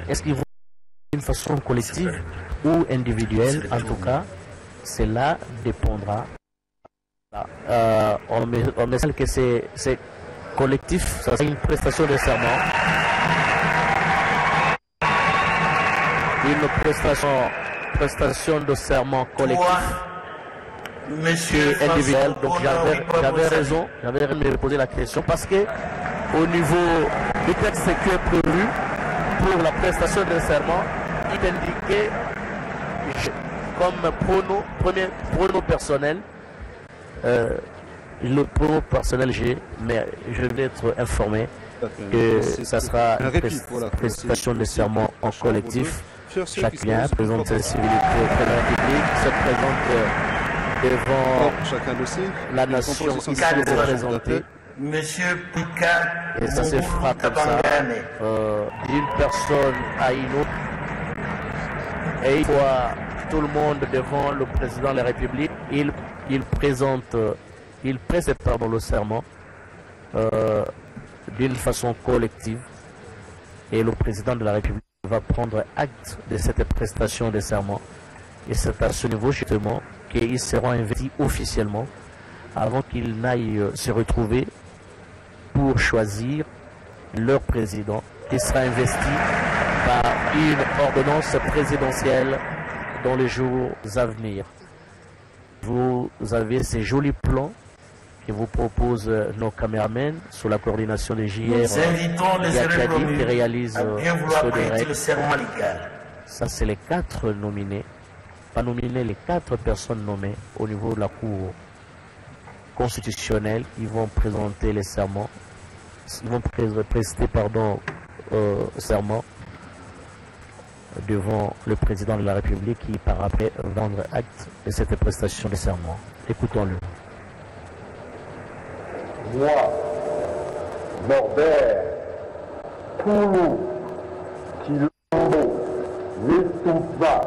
Est-ce qu'ils vont d'une façon collective ou individuelle? En tout cas, cela dépendra. On me semble que c'est collectif, ça c'est une prestation de serment. Une prestation de serment collectif et individuel. Donc j'avais raison de me poser la question parce que au niveau du texte qui est prévu pour la prestation de serment, il indiquait comme pronom personnel. Le pronom personnel G, mais je vais être informé que ça sera une prestation de serment en collectif. Chacun présente sa civilité auprès de la République, se présente devant la nation ici représentée. Monsieur Picard, et ça se fera comme ça, d'une personne à une autre. Et il voit tout le monde devant le président de la République. Il preste le serment d'une façon collective. Et le président de la République va prendre acte de cette prestation de serment. Et c'est à ce niveau justement qu'ils seront investis officiellement avant qu'ils n'aillent se retrouver pour choisir leur président qui sera investi par une ordonnance présidentielle dans les jours à venir. Vous avez ces jolis plans que vous proposent nos caméramans sous la coordination de JR qui réalise ce direct. Ça, c'est les 4 nominés. Pas nominer les 4 personnes nommées au niveau de la Cour constitutionnelle. Ils vont présenter les serments. Ils vont prester serment devant le président de la République qui part après rendre acte de cette prestation de serment. Écoutons-le. Moi, Norbert, Koulou, Kilombo, Nitouba,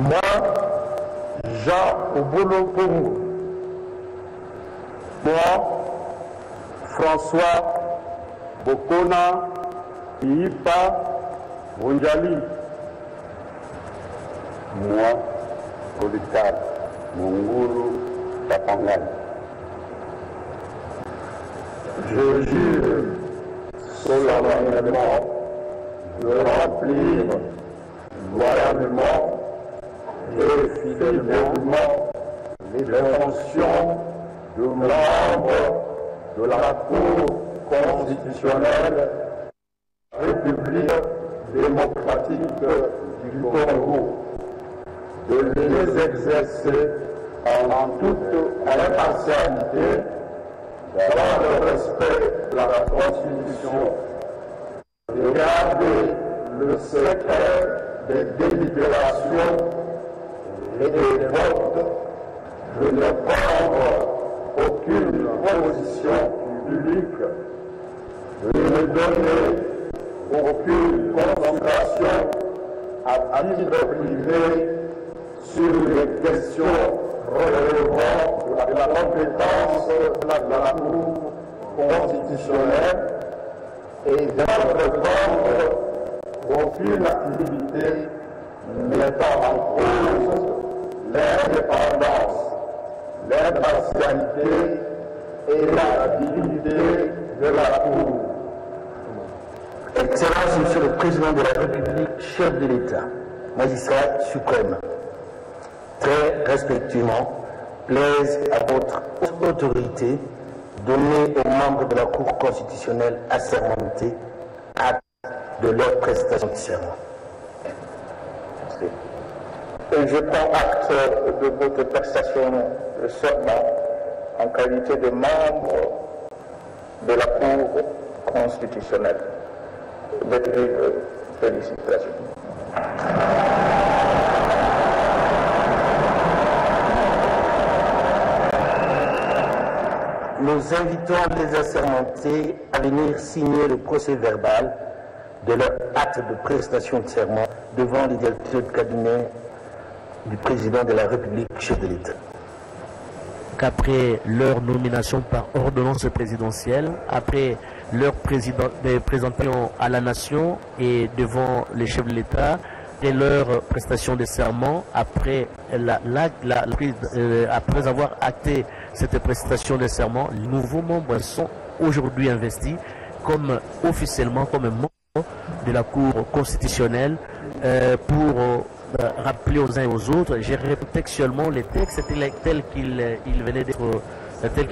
moi, Jean Obolo-Pongo, moi, François Bokona, Ipa, Bonjali, moi, Policar, Monguru, Tapangani. Je jure solennellement de remplir loyalement et fidèlement les fonctions de membre de la Cour constitutionnelle République démocratique du Congo, de les exercer en toute impartialité dans le respect de la Constitution, de garder le secret des délibérations et des votes, de ne prendre aucune position publique, de ne donner aucune consultation à titre privé sur les questions relevant de la compétence de la Cour constitutionnelle et d'entreprendre aucune activité mettant en cause l'indépendance, l'impartialité et la dignité de la Cour. Excellence, Monsieur le Président de la République, chef de l'État, magistrat suprême, très respectueusement, plaise à votre autorité donnée aux membres de la Cour constitutionnelle assermentés acte de leur prestation de serment. Et je prends acte de votre prestation de serment en qualité de membre de la Cour constitutionnelle. Félicitations. Nous invitons les assermentés à venir signer le procès verbal de leur acte de prestation de serment devant les directeurs de cabinet du président de la République, chef de l'État. Qu'après leur nomination par ordonnance présidentielle, après leur présentation à la nation et devant les chefs de l'État et leur prestation de serment après après avoir acté cette prestation de serment. Les nouveaux membres sont aujourd'hui investis comme officiellement comme membres de la Cour constitutionnelle pour rappeler aux uns et aux autres. Je répète textuellement les textes tel qu'il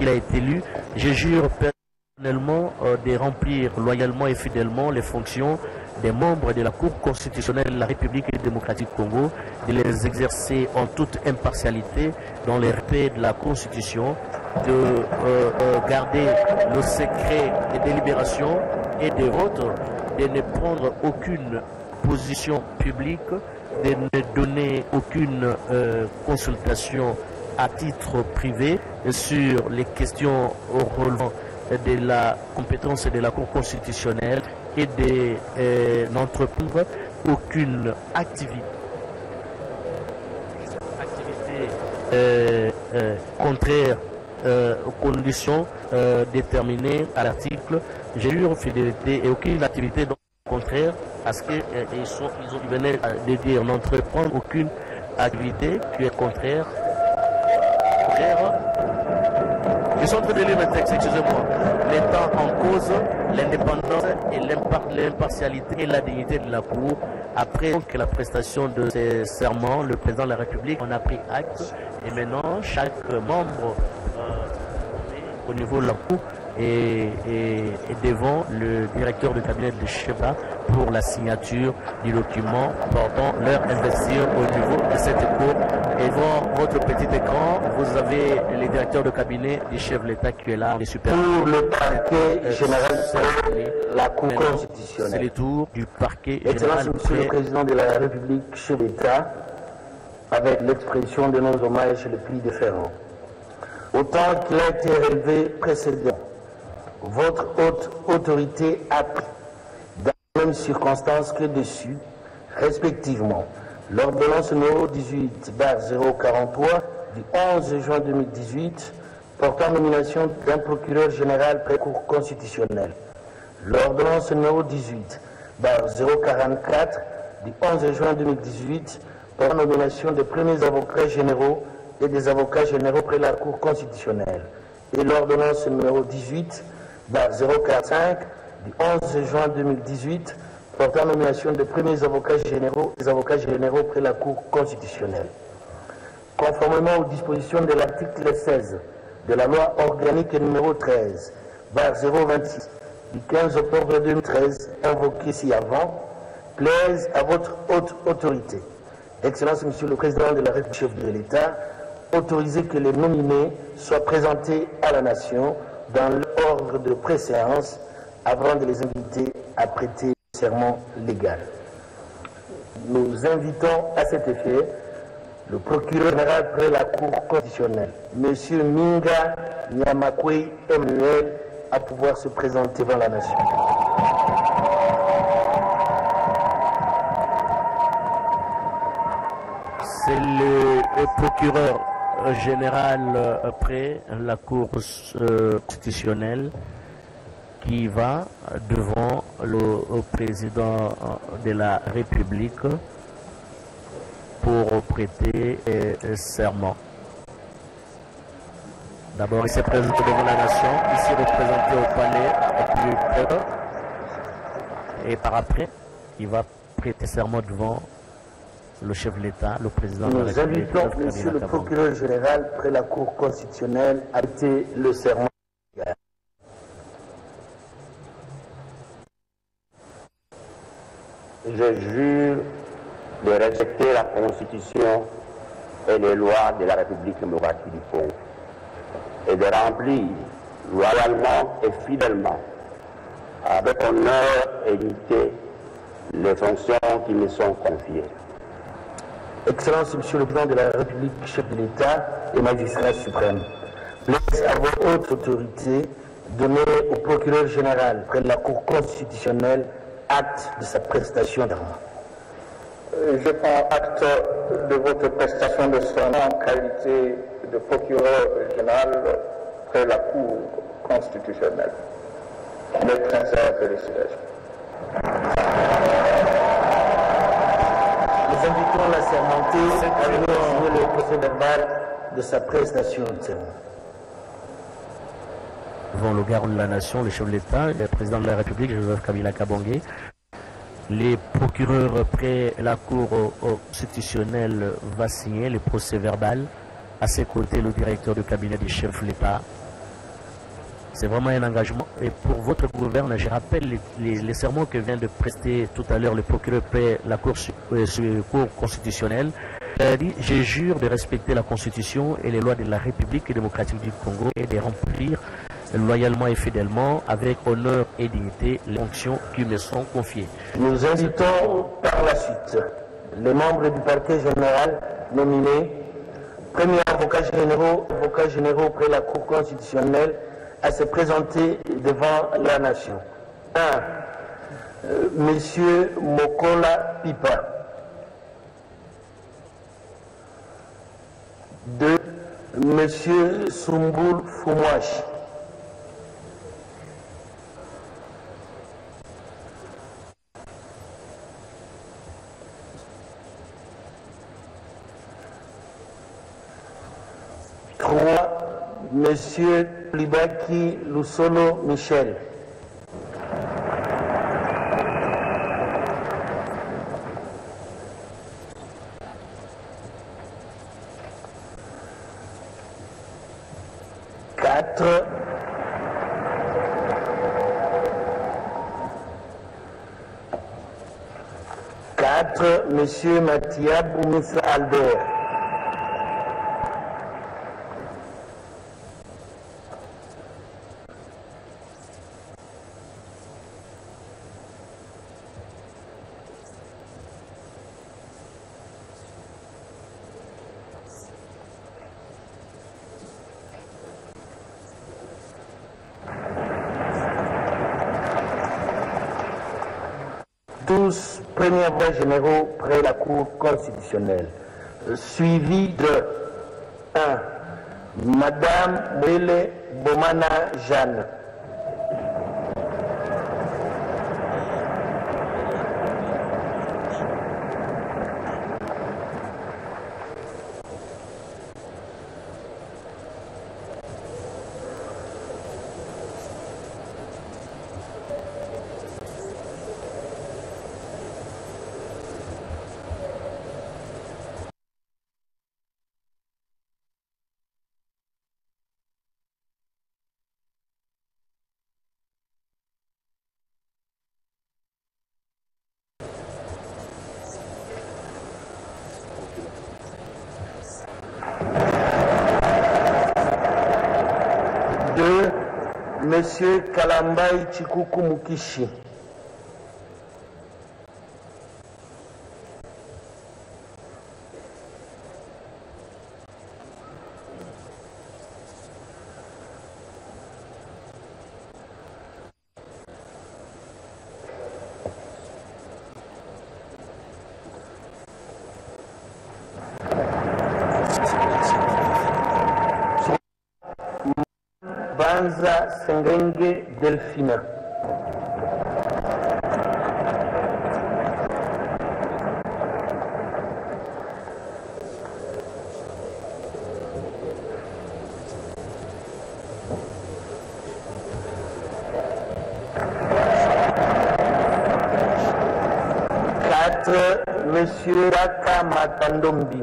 a été lu. Je jure personnellement de remplir loyalement et fidèlement les fonctions des membres de la Cour constitutionnelle de la République démocratique du Congo, de les exercer en toute impartialité dans les respect de la Constitution, de garder le secret des délibérations et des votes, de ne prendre aucune position publique, de ne donner aucune consultation à titre privé sur les questions relevant de la compétence de la Cour constitutionnelle et de n'entreprendre aucune activité contraire aux conditions déterminées à l'article. J'ai eu fidélité et aucune activité contraire à ce qu'ils venaient de dire, n'entreprendre aucune activité qui est contraire. Je suis en train de lire le texte, excusez-moi. Mettant en cause l'indépendance et l'impartialité et la dignité de la Cour. Après que la prestation de ces serments, le président de la République en a pris acte. Et maintenant, chaque membre au niveau de la Cour est devant le directeur de cabinet de Cheba pour la signature du document portant leur investiture au niveau de cette Cour. Et devant votre petit écran, vous avez le directeur de cabinet du chef de l'État qui est là, les super. Pour le parquet général de la Cour constitutionnelle. C'est le tour du parquet Excellence, général. Monsieur le Président de la République, chef d'État, avec l'expression de nos hommages le plus déférents. Autant qu'il a été relevé précédemment, votre haute autorité a pris, dans les mêmes circonstances que dessus, respectivement, l'ordonnance numéro 18/043 du 11 juin 2018 portant nomination d'un procureur général près Cour constitutionnelle, l'ordonnance numéro 18/044 du 11 juin 2018 portant nomination des premiers avocats généraux et des avocats généraux près la Cour constitutionnelle, et l'ordonnance numéro 18/045 du 11 juin 2018 portant nomination des premiers avocats généraux et des avocats généraux près la Cour constitutionnelle. Conformément aux dispositions de l'article 16 de la loi organique numéro 13/026 du 15 octobre 2013, invoquée ci-avant, plaise à votre haute autorité. Excellence, Monsieur le Président de la République, chef de l'État, autorisez que les nominés soient présentés à la Nation dans l'ordre de préséance avant de les inviter à prêter le serment légal. Nous invitons à cet effet le procureur général près la Cour constitutionnelle, M. Minga Nyamakwe Emmanuel, à pouvoir se présenter devant la Nation. C'est le procureur général près la Cour constitutionnelle qui va devant le président de la République pour prêter serment. D'abord, il s'est présenté devant la nation, ici représenté au palais du peuple, et par après, il va prêter serment devant le chef de l'État, le président de la République. Nous invitons Monsieur le procureur général près la Cour constitutionnelle à prêter le serment. Je jure de respecter la Constitution et les lois de la République démocratique du Congo et de remplir loyalement et fidèlement, avec honneur et dignité, les fonctions qui me sont confiées. Excellence, Monsieur le Président de la République, chef de l'État et magistrat suprême, plaise à votre haute autorité donner au procureur général près de la Cour constitutionnelle acte de sa prestation d'armes. Je prends acte de votre prestation de serment en qualité de procureur général près la Cour constitutionnelle. mes sincères félicitations. Nous invitons l'assermenté à venir signer le procès verbal de sa prestation de serment. Devant le garant de la nation, le chef de l'État, le président de la République, Joseph Kabila Kabange, les procureurs près la Cour constitutionnelle va signer le procès verbal. À ses côtés, le directeur du cabinet du chef de l'État. C'est vraiment un engagement. Et pour votre gouverneur, je rappelle les sermons que vient de prester tout à l'heure le procureur près la Cour constitutionnelle. Il a dit: je jure de respecter la Constitution et les lois de la République démocratique du Congo et de remplir loyalement et fidèlement, avec honneur et dignité, les fonctions qui me sont confiées. Nous invitons par la suite les membres du parquet général nominés, premiers avocats généraux près la Cour constitutionnelle, à se présenter devant la nation. 1. Monsieur Mokola Pipa. 2. Monsieur Sumbul Fumwashi. 3. Monsieur Plibaki Lusolo Michel. 4. Monsieur Mathia Boumoussa Albert. 12 premiers avocats généraux près la Cour constitutionnelle, suivi de 1. Madame Mwele Bomana Jeanne. 2. Monsieur Kalambai Chikuku Mukishi. 3. Banza Sengenge Delphina. 4. Monsieur Raka Matandombi.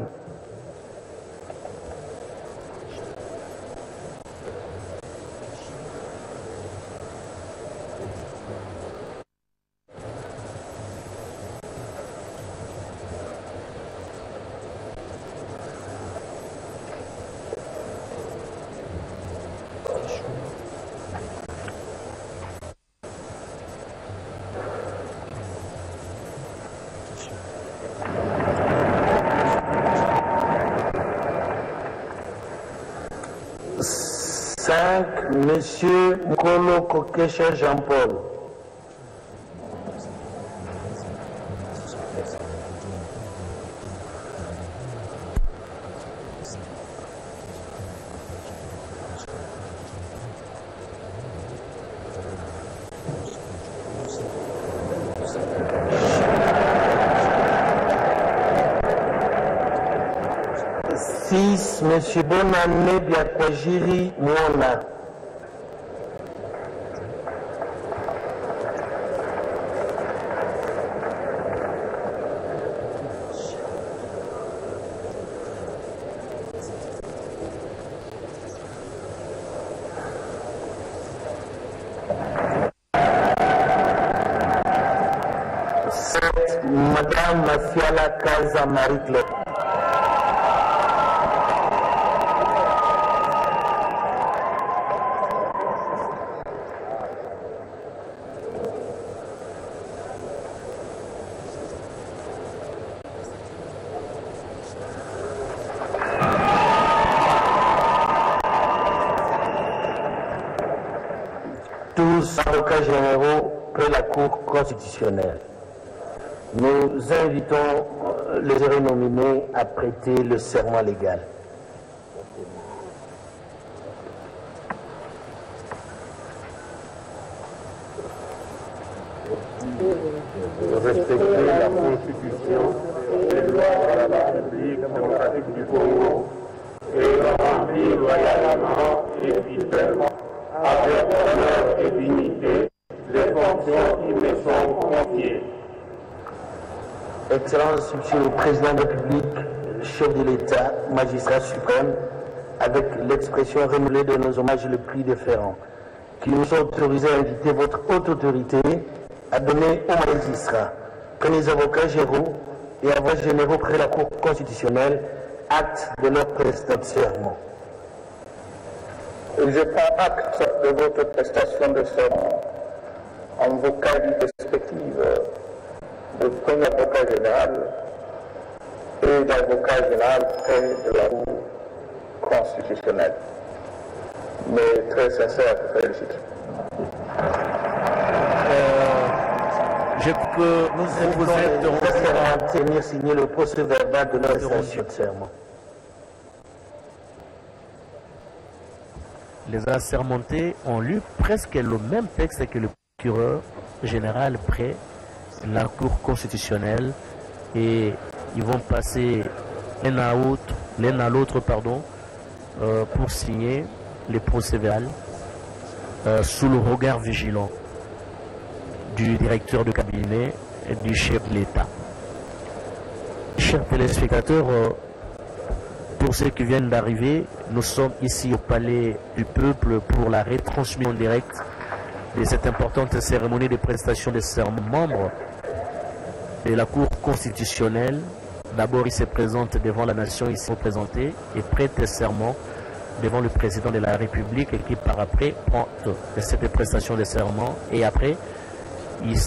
5. Monsieur Nkolo Kokesha Jean-Paul. 6. 6, M. Bonane Biakwajiri Mwana. Madame Mafiala Kaza Marie-Claire. Tous avocats généraux près la Cour constitutionnelle. Nous invitons les heureux nominés à prêter le serment légal. Respecter la Constitution et les lois de la République démocratique du Congo et la remplir loyalement et fidèlement avec honneur et dignité les fonctions qui me sont confiées. Excellence, Monsieur le Président de la République, chef de l'État, magistrat suprême, avec l'expression renouvelée de nos hommages le plus déférents, qui nous sont autorisés à inviter votre haute autorité à donner aux magistrats, premiers avocats généraux et avocats généraux près la Cour constitutionnelle acte de leur prestation de serment. Je prends acte de votre prestation de serment en vos qualités respectives de premier avocat général et d'avocat général près de la Cour constitutionnelle. Mes très sincères félicitations. Je peux vous à tenir signer le procès verbal de leur prestation de serment. Les assermentés ont lu presque le même texte que le procureur général près la Cour constitutionnelle et ils vont passer l'un à l'autre pour signer les procès verbaux sous le regard vigilant du directeur de cabinet et du chef de l'État. Chers téléspectateurs, pour ceux qui viennent d'arriver, nous sommes ici au Palais du Peuple pour la retransmission directe de cette importante cérémonie de prestation de serment membres de la Cour constitutionnelle. D'abord, il se présente devant la nation ici représentée et prête serment devant le président de la République et qui par après prend cette prestation de serment et après il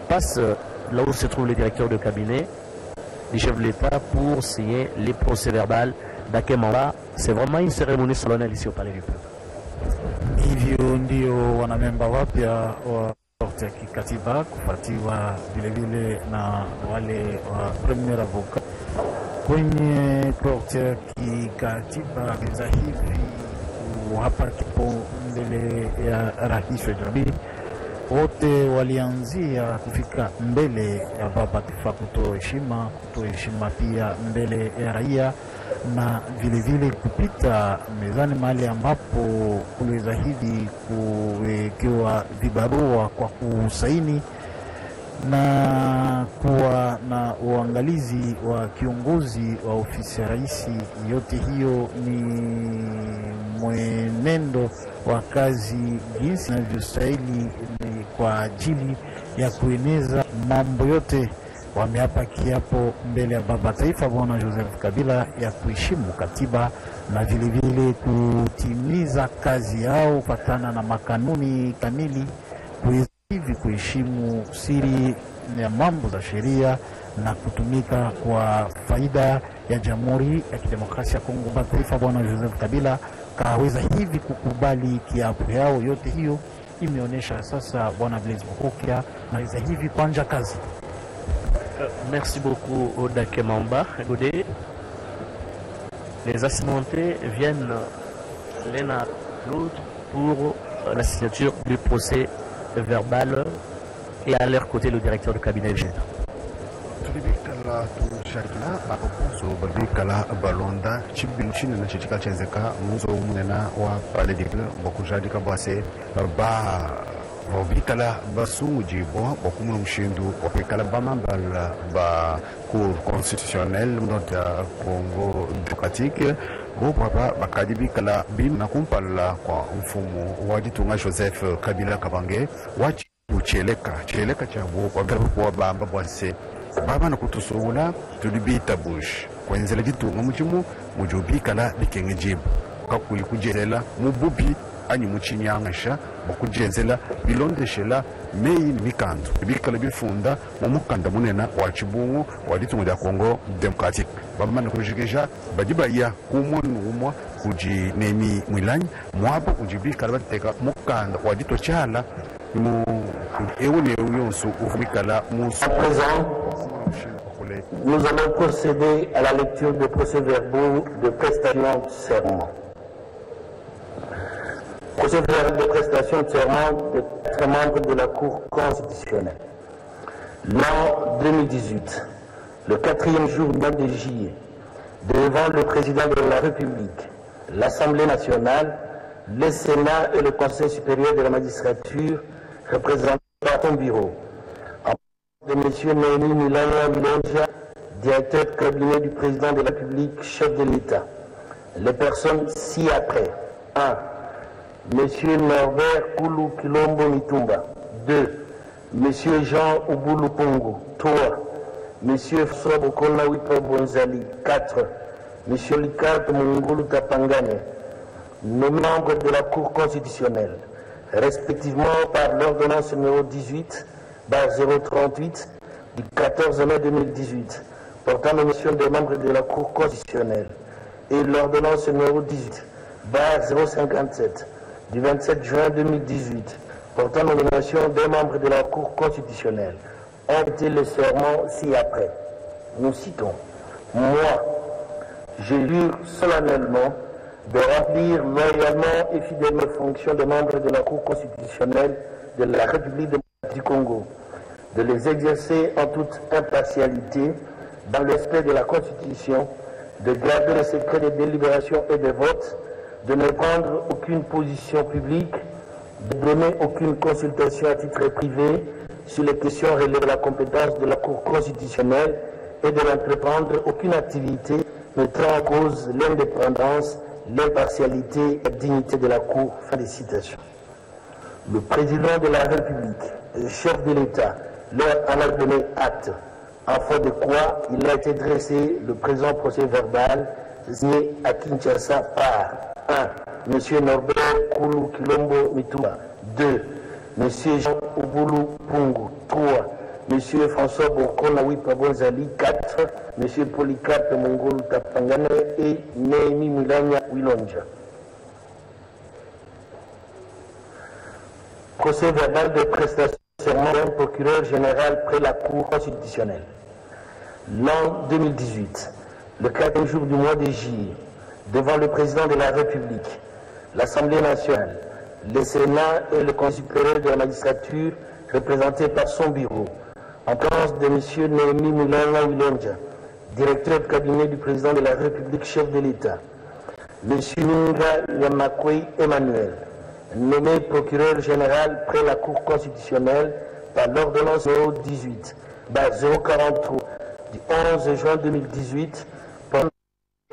passe là où se trouve le directeur de cabinet du chef de l'État pour signer les procès verbaux d'Akemamba. C'est vraiment une cérémonie solennelle ici au Palais du Peuple. Hivyo ndio wanamemba wapya wa korti ya kikatiba kufuatiwa vilevile na wale wa premier avocat kwenye korti ya kikatiba. Za hivi hapa kipo mbele ya rais wa jamhuri, wote walianzia kufika mbele ya baba taifa kutoa heshima pia mbele ya raia na vilevile kupita mezani mahali ambapo kuliweza hivi kuwekewa vibarua kwa kusaini na kuwa na uangalizi wa kiongozi wa ofisi ya rais. Yote hiyo ni mwenendo wa kazi jinsi inavyostahili kwa ajili ya kueneza mambo yote. Wameapa kiapo mbele ya baba taifa Bwana Joseph Kabila ya kuheshimu katiba na vilevile kutimiza kazi yao kufuatana na makanuni kamili, hivi kuheshimu siri ya mambo za sheria na kutumika kwa faida ya Jamhuri ya Kidemokrasia ya Kongo. Baba taifa Bwana Joseph Kabila kaweza hivi kukubali kiapo yao. Yote hiyo imeonyesha sasa Bwana Blaise Mokokya naweza hivi kuanza kazi. Merci beaucoup Oda Kemamba. Les assermentés viennent l'un à l'autre pour la signature du procès verbal et à leur côté le directeur du cabinet général. Tulibikala tushakila akokuso babikala balonda chibiluchini na chichika chenzeka muzo umunena wa paledikla bokujadika base ba babikala basumuji bo bokumunu mshindu bokikala bamambala ba cour constitutionnelle de Congo démocratique bo papa bakadibikala bin na kumpala kwa mfumo wa Ditunga Joseph Kabila Kabange wachi ucheleka chabo kwa bamba bwase baba na kutusula tulibita bush kwenzela Ditunga muchimu mujubikala bikengejibu kakuyi kujelela mububi ani muchinyangasha bakujenzela bilondeshela meyi mikandu bikala bifunda mu mukanda munena wa chibungu wa Ditunga ya Congo Democratique bamana kujigeja badibaya kumonumwa kuji nemi mwilanyi mwabo ujibikala bateka mukanda wa dito chala mu eune yonso ufumikala mu. À présent, nous allons procéder à la lecture des procès-verbaux de prestation de serment. Procès-verbal de prestation de serment de 4 membres de la Cour constitutionnelle. L'an 2018, le 4e jour du mois de juillet, devant le président de la République, l'Assemblée nationale, le Sénat et le Conseil supérieur de la magistrature, représentés par ton bureau, en présence de M. Némi Mulanya Wilonja, directeur de cabinet du président de la République, chef de l'État. Les personnes ci-après. 1. M. Norbert Koulou Kilombo Mitumba. 2. M. Jean Oboulou Pongo. 3. M. Sobo Konawipa Bonzali. 4. M. Likarto Mungulu Tapangane. Nos membres de la Cour constitutionnelle, respectivement par l'ordonnance numéro 18/038 du 14 mai 2018 portant nomination des membres de la Cour constitutionnelle et l'ordonnance numéro 18/057 du 27 juin 2018 portant nomination des membres de la Cour constitutionnelle ont été le serment ci-après. Nous citons: moi, je jure solennellement de remplir loyalement et fidèlement les fonctions de membres de la Cour constitutionnelle de la République démocratique du Congo, de les exercer en toute impartialité, dans le respect de la Constitution, de garder le secret des délibérations et des votes, de ne prendre aucune position publique, de donner aucune consultation à titre privé sur les questions relevant de la compétence de la Cour constitutionnelle et de n'entreprendre aucune activité mettant en cause l'indépendance, l'impartialité et la dignité de la Cour. Fin de citation. Le président de la République, le chef de l'État, leur en a donné acte, en foi de quoi il a été dressé le présent procès verbal signé à Kinshasa par 1. M. Norbert Koulou Kilombo Mitumba. 2. M. Jean Oboulou Pungu. 3. M. François Bokona Wipabonzali. 4. M. Polycarpe Mongolu Tapangane et Némi Mulanya Wilonja. Procès verbal de prestation de serment d'un procureur général près la Cour constitutionnelle. L'an 2018, le 4e jour du mois de juillet, devant le président de la République, l'Assemblée nationale, le Sénat et le Conseil supérieur de la magistrature, représentés par son bureau, en présence de M. Némi Mulanya Wilonja, directeur de cabinet du président de la République, chef de l'État, M. Minga Yamakwe Emmanuel, nommé procureur général près la Cour constitutionnelle par l'ordonnance 18/043 du 11 juin 2018, pendant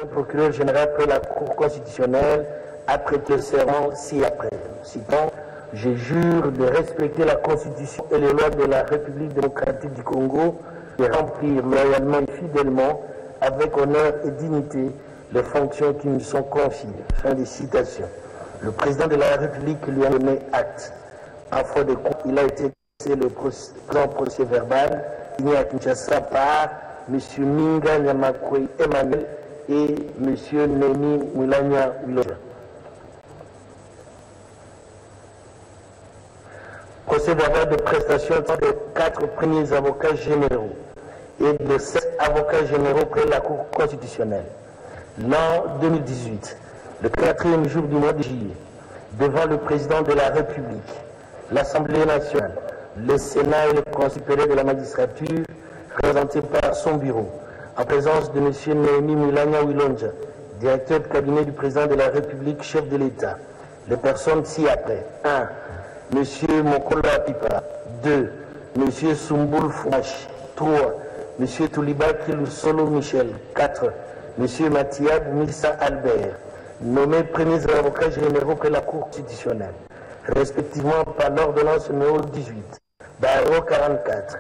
le procureur général près la Cour constitutionnelle a prêté le serment ci-après. Citant: je jure de respecter la Constitution et les lois de la République démocratique du Congo, de remplir loyalement et fidèlement, avec honneur et dignité, les fonctions qui me sont confiées. Fin de citation. Le président de la République lui a donné acte. En foi de quoi il a été passé le grand procès verbal signé à Kinshasa par M. Minga Nyamakwe Emmanuel et M. Némi Mulanya Wilonja. Procès verbal de prestation des 4 premiers avocats généraux et de 7 avocats généraux près la Cour constitutionnelle. L'an 2018, le 4e jour du mois de juillet, devant le président de la République, l'Assemblée nationale, le Sénat et le Conseil supérieur de la magistrature, représenté par son bureau, en présence de M. Néhémie Mulanya Wilonja, directeur de cabinet du président de la République, chef de l'État. Les personnes ci-après. 1. M. Mokola Pipa. 2. M. Sumbul Fouache. 3. M. Toulibaki Lusolo Michel. 4. M. Mathia Boumissa Albert, nommés premiers avocats généraux près la Cour constitutionnelle, respectivement par l'ordonnance numéro 18, barreau 44,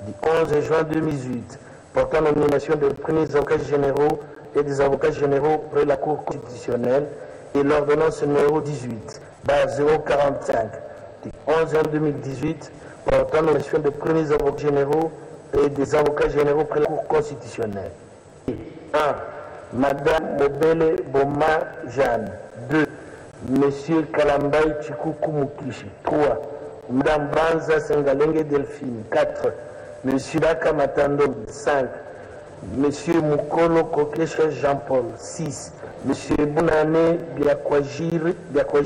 du 11 juin 2018, portant nomination des premiers avocats généraux et des avocats généraux près la Cour constitutionnelle, et l'ordonnance numéro 18, barreau 045, du 11 juin 2018, portant nomination des premiers avocats généraux et des avocats généraux près la Cour constitutionnelle. 1. Madame Mobele Boma Jeanne. 2. Monsieur Kalambay Chikuku Mukishi. 3. Madame Banza Sengalenge Delphine. 4. Monsieur Daka Matando. 5. Monsieur Mukolo Kokesha Jean-Paul. 6. Monsieur Bounane Biakwaji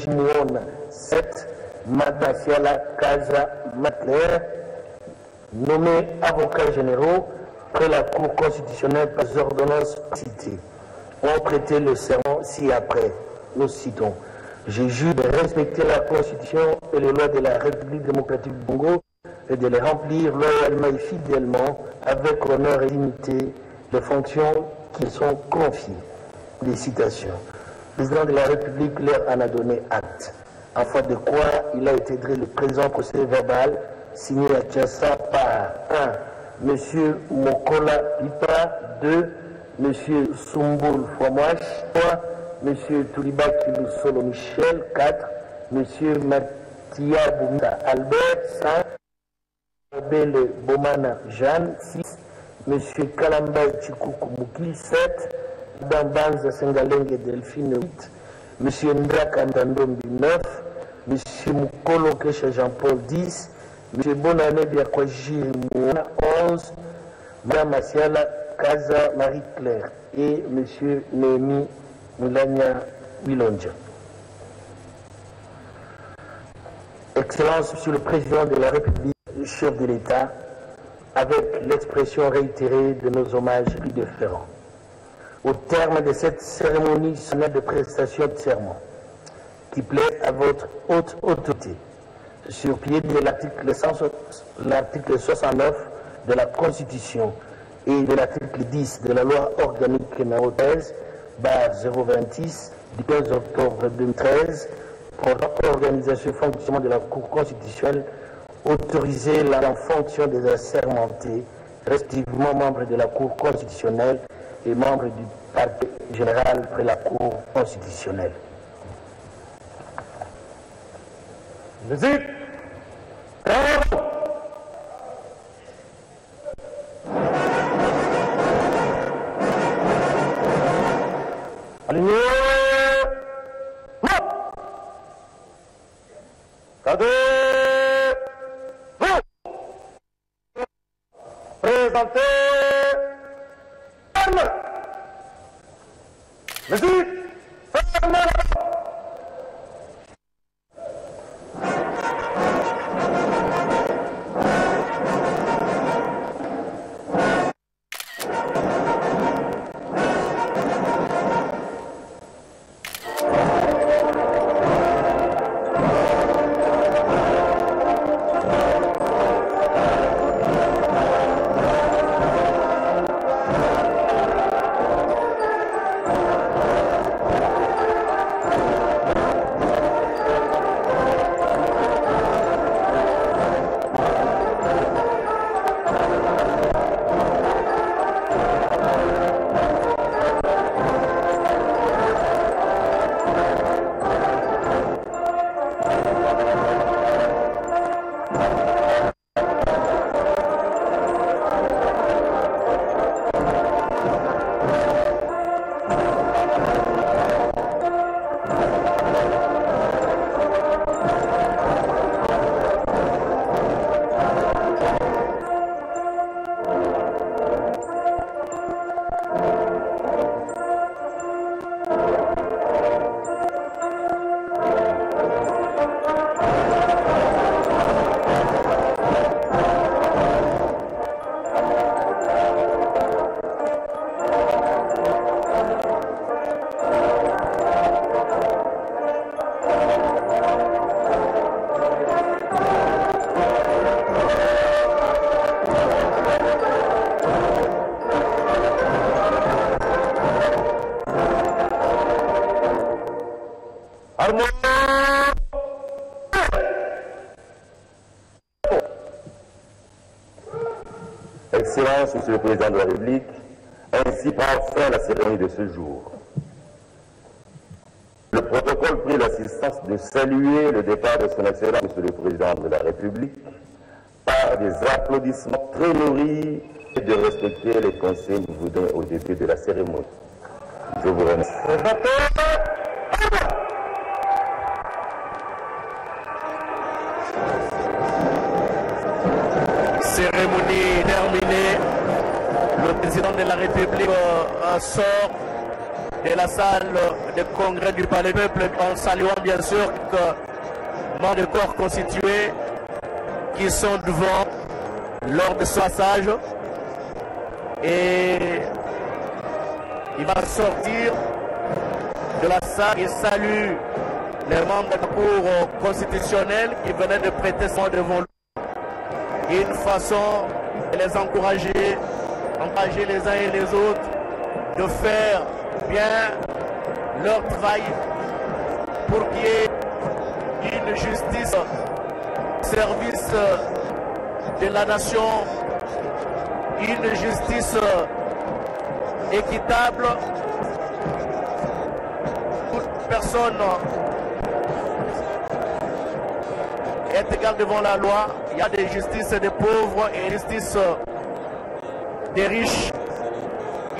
Muona. 7. Madame Siala Kaza Matler, nommés avocats généraux près la Cour constitutionnelle par ordonnances citées, ont prêté le serment ci-après. Nous citons: je jure de respecter la Constitution et les lois de la République démocratique du Congo et de les remplir loyalement et fidèlement avec honneur et dignité les fonctions qui sont confiées. Des citations. Le président de la République leur en a donné acte, en foi de quoi il a été dressé le présent procès verbal signé à Kinshasa par 1. M. Mokola Pipa. 2. M. Sumbul Fouache. 3. M. Toulibaki Lusolo Michel. 4. M. Mathia Boumissa Albert. 5. Bele Bomana Jeanne. 6. M. Kalambay Chikuku Muki. 7. Mme Banza Sengalenge Delphine. 8. M. Ndaka Ndandombi. 9. M. Mukolo Kesha Jean-Paul. 10. M. Bonane Biakwaji Mouna. 11. Mme Masiala Kaza Marie-Claire et M. Néhémie Mulanya Wilonja. Excellence, Monsieur le Président de la République, chef de l'État, avec l'expression réitérée de nos hommages plus déférents. Au terme de cette cérémonie solennelle de prestation de serment, qui plaît à votre haute autorité, sur pied de l'article 69 de la Constitution et de l'article 10 de la loi organique numéro 13, barre 026, du 15 octobre 2013, pour l'organisation et fonctionnement de la Cour constitutionnelle, autoriser la fonction des assermentés, respectivement membres de la Cour constitutionnelle et membres du parquet général près la Cour constitutionnelle. Musique. Aligné. Cadé. Présenté. Ferme. Musique. Ferme. Excellence, Monsieur le Président de la République, ainsi prend fin la cérémonie de ce jour. Le protocole prit l'assistance de saluer le départ de son Excellence, Monsieur le Président de la République, par des applaudissements très nourris et de respecter les conseils que vous donnez au début de la cérémonie. Je vous remercie. Cérémonie terminée. Le président de la République sort de la salle de congrès du Palais du Peuple en saluant bien sûr que membres de corps constitués qui sont devant lors de ce passage. Et il va sortir de la salle et salue les membres de la Cour constitutionnelle qui venaient de prêter serment devant lui. Une façon de les encourager les uns et les autres, de faire bien leur travail pour qu'il y ait une justice au service de la nation, une justice équitable. Toute personne est égale devant la loi. Il y a des justices des pauvres et des justices des riches.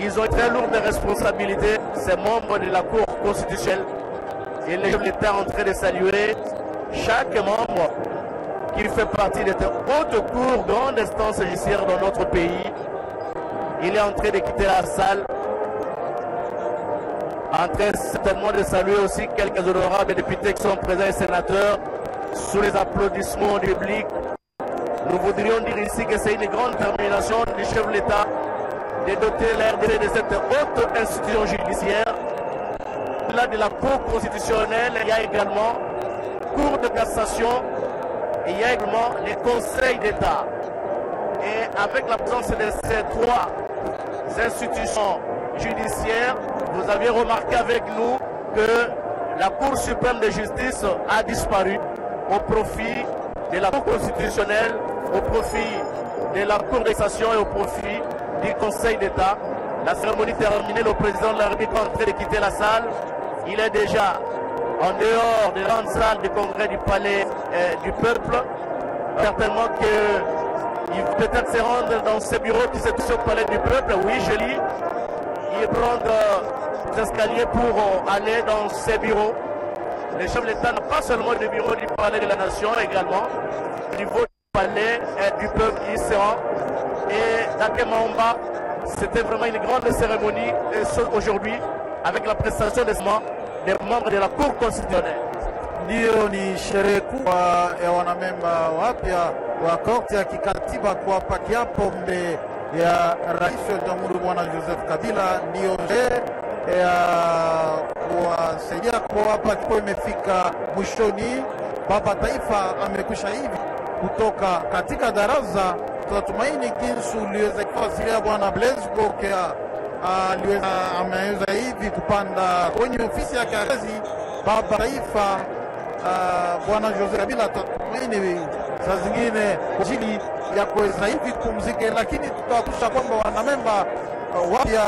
Ils ont une très lourde responsabilité, ces membres de la Cour constitutionnelle. Et l'État est en train de saluer chaque membre qui fait partie de cette haute cour, grande instance judiciaire dans notre pays. Il est en train de quitter la salle, en train certainement de saluer aussi quelques honorables députés qui sont présents et sénateurs sous les applaudissements du public. Nous voudrions dire ici que c'est une grande détermination du chef de l'État de doter la RDC de cette haute institution judiciaire. Là de la Cour constitutionnelle, il y a également Cour de cassation et il y a également les conseils d'État. Et avec la présence de ces trois institutions judiciaires, vous avez remarqué avec nous que la Cour suprême de justice a disparu au profit de la Cour constitutionnelle, au profit de la Cour de cassation et au profit du Conseil d'État. La cérémonie terminée, le président de la République est en train de quitter la salle. Il est déjà en dehors de la grande salle du congrès du Palais du Peuple. Certainement qu'il va peut-être se rendre dans ses bureaux qui se trouvent au Palais du Peuple. Oui, je lis. Il prend des escaliers pour aller dans ses bureaux. Le chef de l'État n'a pas seulement le bureau du Palais de la Nation, également au niveau du Palais du Peuple qui se rend. Et à Kemamba, c'était vraiment une grande cérémonie aujourd'hui avec la prestation des membres de la Cour constitutionnelle. Ndio ni sherehe kubwa ya wanamemba wapya wa korti ya kikatiba kuwapa kiapo mbele ya rais wa jamhuri Bwana Joseph Kabila. Ndio sherehe ya kuwasaidia kuwapa kiapo imefika mwishoni. Baba Taifa amekwisha hivi kutoka katika darasa. Tunatumaini jinsi uliweza kufasiria Bwana Blaise Bokea ameweza hivi kupanda kwenye ofisi yake ya kazi. Baba Taifa Bwana Joseph Kabila, tunatumaini saa zingine kwa ajili ya kuweza hivi kupumzika, lakini tutakusha kwamba wanamemba wapya